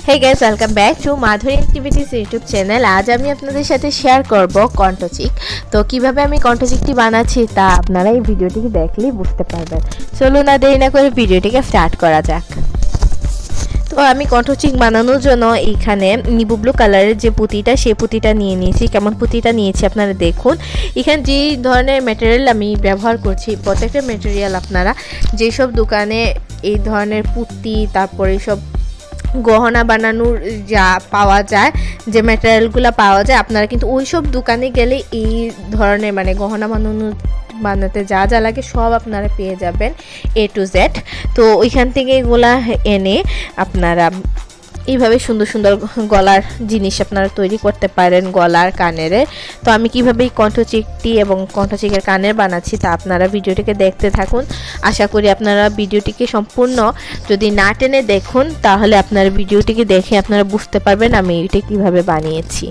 Hey guys, welcome back to Madhuri activities YouTube channel. आज আমি আপনাদের সাথে শেয়ার করব কণ্ঠচিক। তো কিভাবে আমি কণ্ঠচিকটি বানাচ্ছি তা আপনারা এই ভিডিওটিকে দেখলেই বুঝতে পারবেন। চলুন না দেরি না করে ভিডিওটিকে স্টার্ট করা যাক। তো আমি কণ্ঠচিক বানানোর জন্য এইখানে নিবু ব্লু কালারের যে পুঁতিটা সেই পুঁতিটা নিয়ে নিয়েছি। কেমন পুঁতিটা নিয়েছি আপনারা দেখুন। এখানে যে ধরনের ম্যাটেরিয়াল আমি ব্যবহার করছি, প্রত্যেকটা ম্যাটেরিয়াল আপনারা যেসব দোকানে এই ধরনের পুঁতি তারপরে সব গহনা বানানোর যা পাওয়া যায়, যে ম্যাটেরিয়ালগুলো পাওয়া যায়, আপনারা কিন্তু ওই সব দোকানে গেলে এই ধরনের মানে গহনা বানাতে যা যা লাগে সব আপনারা পেয়ে যাবেন A to Z। তো ওইখান থেকে এগুলা এনে আপনারা এইভাবে সুন্দর সুন্দর গলার জিনিস আপনারা তৈরি করতে পারেন, গলার কানের। তো আমি কিভাবে এই কণ্ঠচিকটি এবং কণ্ঠচিকের কানের বানাচ্ছি তা আপনারা ভিডিওটিকে দেখতে থাকুন। আশা করি আপনারা ভিডিওটিকে সম্পূর্ণ যদি না টেনে দেখুন তাহলে আপনারা ভিডিওটিকে দেখে আপনারা বুঝতে পারবেন আমি এটা কিভাবে বানিয়েছি।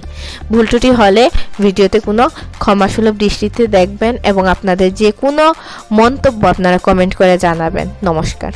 ভুল ত্রুটি হলে ভিডিওতে কোনো ক্ষমাসুলভ দৃষ্টিতে দেখবেন এবং আপনাদের যে কোনো মন্তব্য আপনারা কমেন্ট করে জানাবেন। নমস্কার।